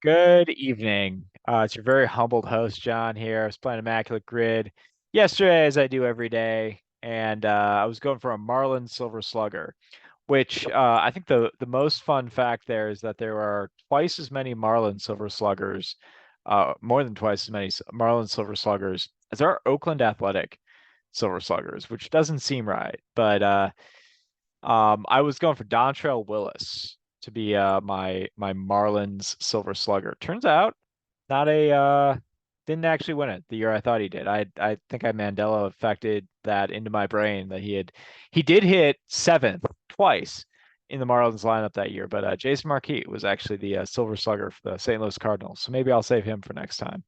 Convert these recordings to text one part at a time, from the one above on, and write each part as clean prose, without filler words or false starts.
Good evening. It's your very humbled host, John, here. I was playing Immaculate Grid yesterday, as I do every day, and I was going for a Marlin Silver Slugger, which I think the most fun fact there is that there are twice as many Marlin Silver Sluggers, more than twice as many Marlin Silver Sluggers as there are Oakland Athletic Silver Sluggers, which doesn't seem right. But I was going for Dontrell Willis to be my Marlins Silver Slugger. Turns out, not a didn't actually win it the year I thought he did. I think I Mandela affected that into my brain that he did hit seventh twice in the Marlins lineup that year, but Jason Marquis was actually the Silver Slugger for the St. Louis Cardinals. So maybe I'll save him for next time.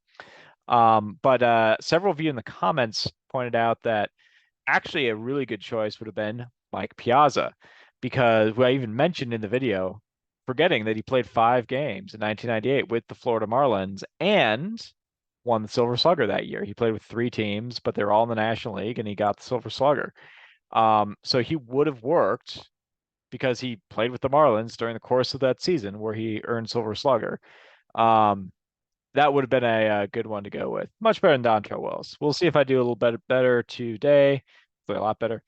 But several of you in the comments pointed out that actually a really good choice would have been Mike Piazza, because I even mentioned in the video, forgetting that he played 5 games in 1998 with the Florida Marlins and won the Silver Slugger that year. He played with 3 teams, but they're all in the National League, and he got the Silver Slugger. So he would have worked because he played with the Marlins during the course of that season where he earned Silver Slugger. Um, that would have been a good one to go with. Much better than Dontrell Wells. We'll see if I do a little better today. Hopefully a lot better.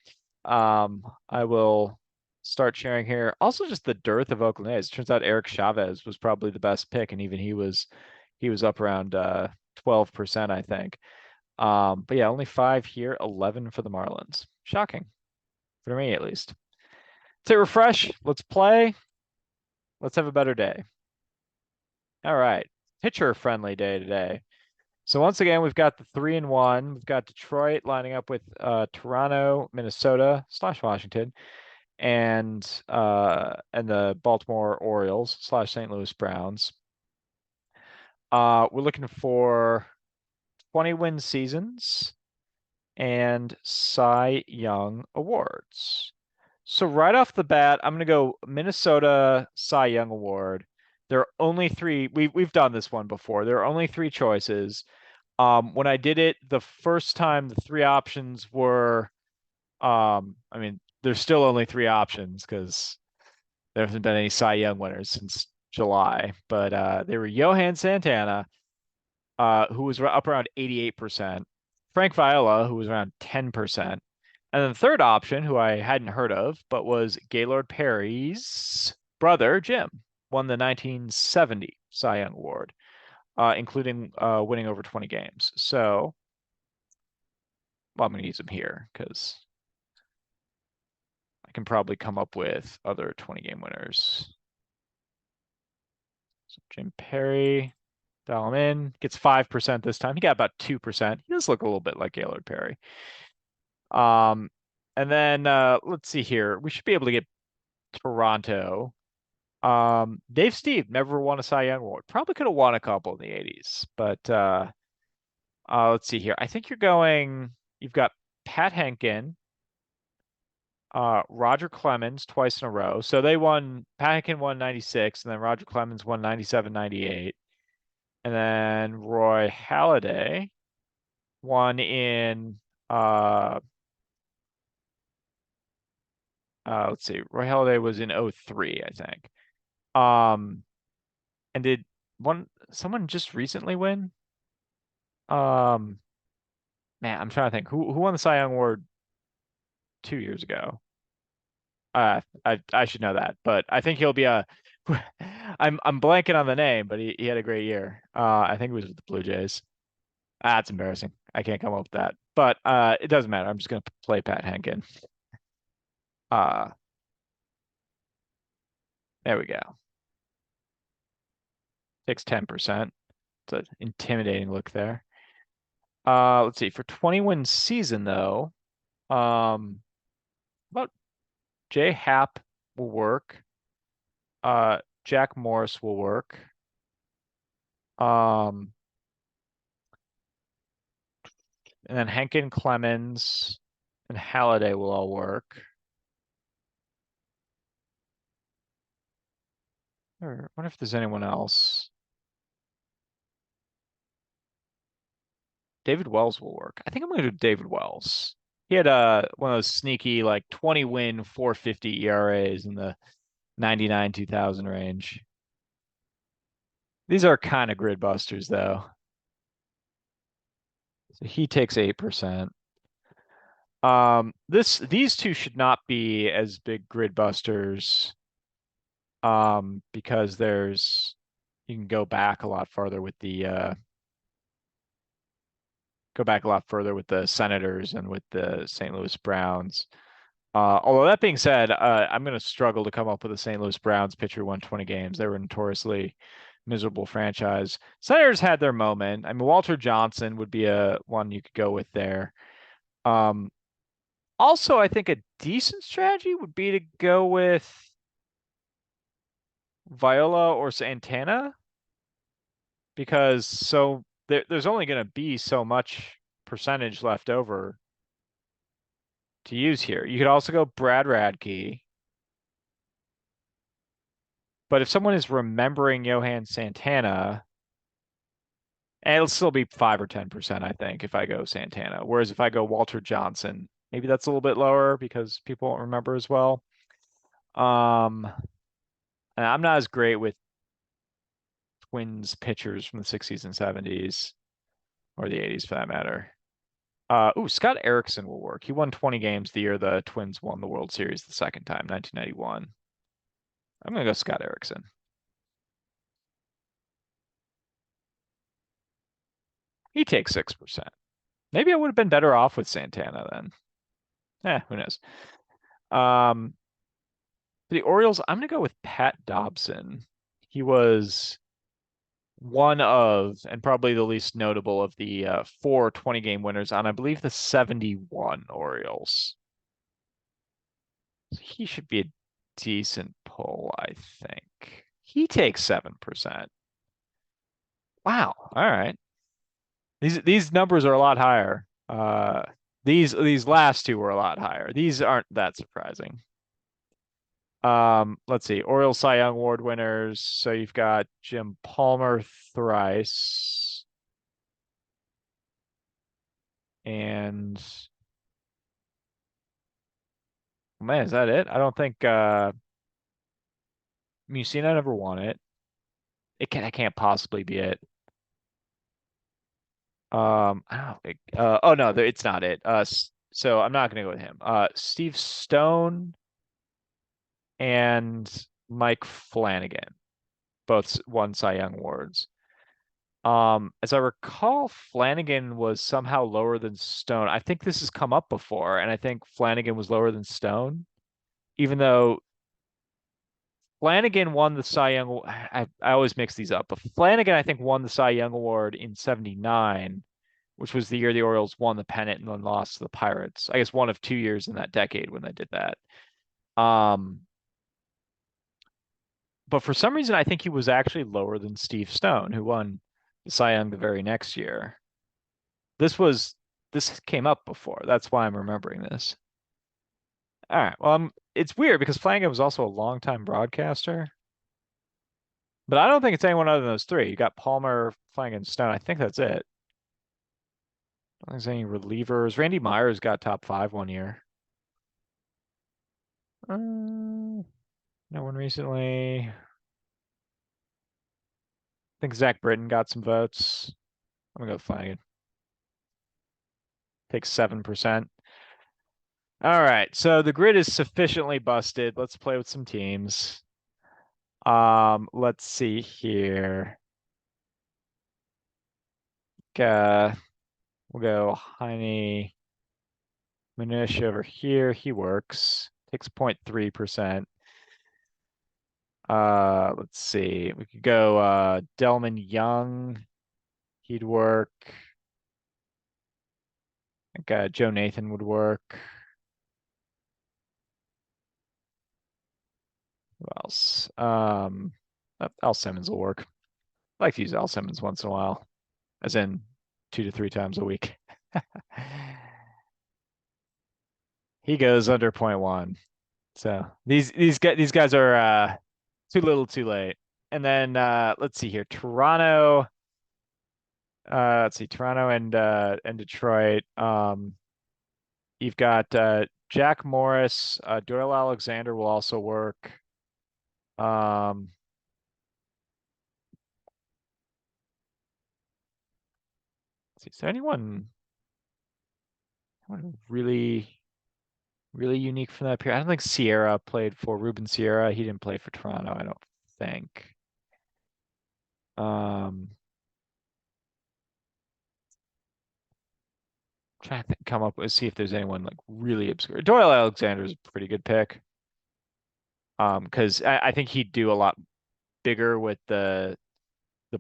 I will start sharing here. Also, just the dearth of Oakland A's. It turns out Eric Chavez was probably the best pick, and even he was up around 12%, I think. But yeah, only 5 here, 11 for the Marlins. Shocking for me, at least. Let's hit refresh. Let's play. Let's have a better day. All right, pitcher friendly day today. So once again, we've got the 3-1. We've got Detroit lining up with Toronto, Minnesota / Washington, and the Baltimore Orioles / St. Louis Browns. We're looking for 20-win seasons and Cy Young awards. So right off the bat, I'm going to go Minnesota Cy Young Award. There are only three. We've done this one before. There are only 3 choices. When I did it the first time, the 3 options were, I mean, there's still only 3 options because there hasn't been any Cy Young winners since July, but they were Johan Santana, who was up around 88%, Frank Viola, who was around 10%, and then the third option, who I hadn't heard of, but was Gaylord Perry's brother, Jim, won the 1970 Cy Young Award, including winning over 20 games. So, well, I'm going to use him here because I can probably come up with other 20-game winners. So Jim Perry, dial him in, gets 5% this time. He got about 2%. He does look a little bit like Gaylord Perry. Um, and then let's see here. We should be able to get Toronto. Dave Steve never won a Cy Young Award. Probably could have won a couple in the 80s, but let's see here. I think you've got Pat Henkin, Roger Clemens twice in a row. So Pat Henkin won 96, and then Roger Clemens won 97, 98. And then Roy Halladay won in let's see, Roy Halladay was in 03, I think. Um, and did someone just recently win? Um, Man, I'm trying to think who won the Cy Young Award 2 years ago. I should know that, but I think he'll be a. I'm blanking on the name, but he had a great year. I think it was with the Blue Jays. That's embarrassing. I can't come up with that, but it doesn't matter. I'm just gonna play Pat Henkin. Uh, there we go. Takes 10%. It's an intimidating look there. Let's see. For 20-win season though, about J Happ will work. Jack Morris will work. Um, and then Henkin, Clemens, and Halliday will all work. Or I wonder if there's anyone else. David Wells will work. I think I'm going to do David Wells. He had one of those sneaky like 20-win 450 ERAs in the 99 2000 range. These are kind of grid busters though. So he takes 8%. These two should not be as big grid busters, because you can go back a lot further with the Senators and with the St. Louis Browns. Although that being said, I'm going to struggle to come up with a St. Louis Browns pitcher who won 20 games. They were a notoriously miserable franchise. Senators had their moment. I mean, Walter Johnson would be a one you could go with there. Um, Also, I think a decent strategy would be to go with Viola or Santana, because there's only going to be so much percentage left over to use here. You could also go Brad Radke, but if someone is remembering Johan Santana, and it'll still be 5 or 10%, I think, if I go Santana. Whereas if I go Walter Johnson, maybe that's a little bit lower because people won't remember as well. Um, and I'm not as great with Twins pitchers from the 60s and 70s, or the 80s for that matter. Scott Erickson will work. He won 20 games the year the Twins won the World Series the second time, 1991. I'm gonna go Scott Erickson. He takes 6%. Maybe I would have been better off with Santana then. Who knows? Um, for the Orioles, I'm gonna go with Pat Dobson. He was one of, and probably the least notable of the four 20-game winners on, I believe, the 71 Orioles. So he should be a decent pull, I think. He takes 7%. Wow. All right. These numbers are a lot higher. These last two were a lot higher. These aren't that surprising. Let's see. Orioles Cy Young Award winners. So you've got Jim Palmer thrice, and man, is that it? I don't think Musina never won it. I can't possibly be it. I don't think. Oh no, it's not it. So I'm not gonna go with him. Steve Stone and Mike Flanagan both won Cy Young awards. As I recall, Flanagan was somehow lower than Stone. I think this has come up before, and I think Flanagan was lower than Stone, even though Flanagan won the Cy Young. I always mix these up, but Flanagan, I think, won the Cy Young Award in '79, which was the year the Orioles won the pennant and then lost to the Pirates. I guess one of 2 years in that decade when they did that. Um, but for some reason, I think he was actually lower than Steve Stone, who won the Cy Young the very next year. This was this came up before. That's why I'm remembering this. All right. Well, it's weird because Flanagan was also a longtime broadcaster, but I don't think it's anyone other than those three. You got Palmer, Flanagan, Stone. I think that's it. I don't think there's any relievers. Randy Myers got top five one year. No one recently. I think Zach Britton got some votes. I'm gonna go Flanagan. Takes 7%. All right, so the grid is sufficiently busted. Let's play with some teams. Let's see here. We'll go Heine Manish over here. He works. Takes 0.3%. Let's see. We could go Delman Young. He'd work. I think Joe Nathan would work. Who else? Al Simmons will work. I like to use Al Simmons once in a while, as in 2 to 3 times a week. He goes under 0.1. So these guys are too little, too late. And then let's see here. Toronto and Detroit. You've got Jack Morris, Doyle Alexander will also work. Um, Is there anyone really really unique from that period? I don't think Sierra played for Ruben Sierra. He didn't play for Toronto, I don't think. Trying to come up with see if there's anyone like really obscure. Doyle Alexander is a pretty good pick. Because I think he'd do a lot bigger with the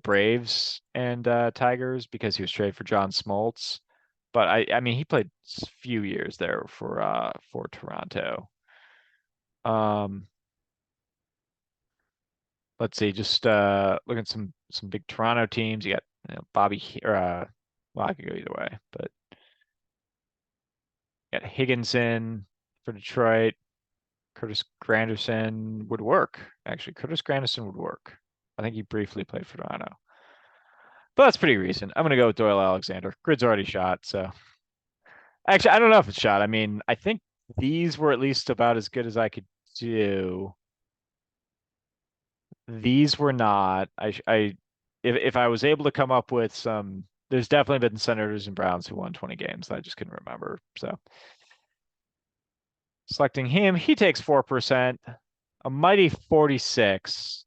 Braves and Tigers because he was traded for John Smoltz. But I mean he played a few years there for Toronto. Um, let's see, just look at some big Toronto teams. You got Bobby or well, I could go either way, but you got Higginson for Detroit. Curtis Granderson would work. Actually, Curtis Granderson would work. I think he briefly played for Toronto. But that's pretty recent. I'm gonna go with Doyle Alexander. Grid's already shot, so actually I don't know if it's shot. I mean, I think these were at least about as good as I could do. These were not. If I was able to come up with some, there's definitely been Senators and Browns who won 20 games that I just couldn't remember. So selecting him, he takes 4%, a mighty 46.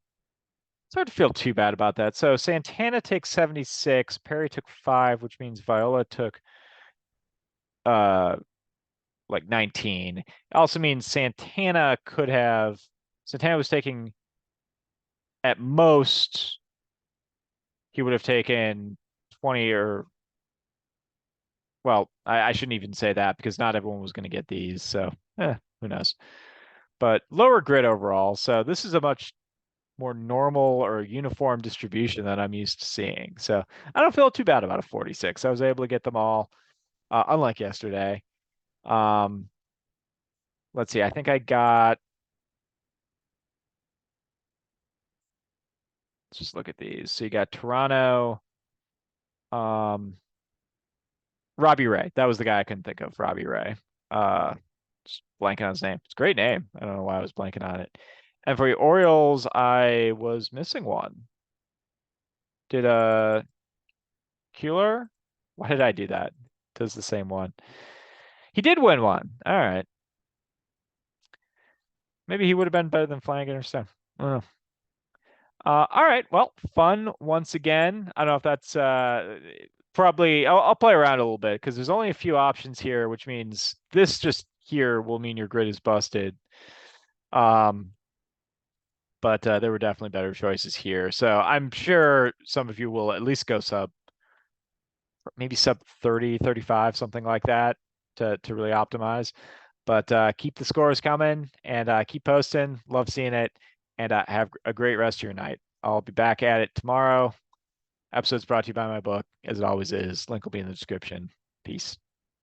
It's hard to feel too bad about that. So Santana takes 76, Perry took 5, which means Viola took uh like 19. It also means Santana was taking at most he would have taken 20 or well, I shouldn't even say that because not everyone was going to get these. So who knows? But lower grid overall. So this is a much more normal or uniform distribution that I'm used to seeing. So I don't feel too bad about a 46. I was able to get them all, unlike yesterday. Um, let's see. I think I got. Let's just look at these. So you got Toronto. Um, Robbie Ray. That was the guy I couldn't think of. Robbie Ray. Uh, just blanking on his name. It's a great name. I don't know why I was blanking on it. And for the Orioles, I was missing one. Did Keeler? Why did I do that? Does the same one. He did win one. All right. Maybe he would have been better than Flanagan or Stone. I don't know. All right. Well, fun once again. I don't know if that's probably I'll play around a little bit because there's only a few options here, which means this just here will mean your grid is busted. Um, but there were definitely better choices here. So I'm sure some of you will at least go maybe sub 30, 35, something like that to really optimize. But keep the scores coming and keep posting. Love seeing it. And have a great rest of your night. I'll be back at it tomorrow. Episode's brought to you by my book, as it always is. Link will be in the description. Peace.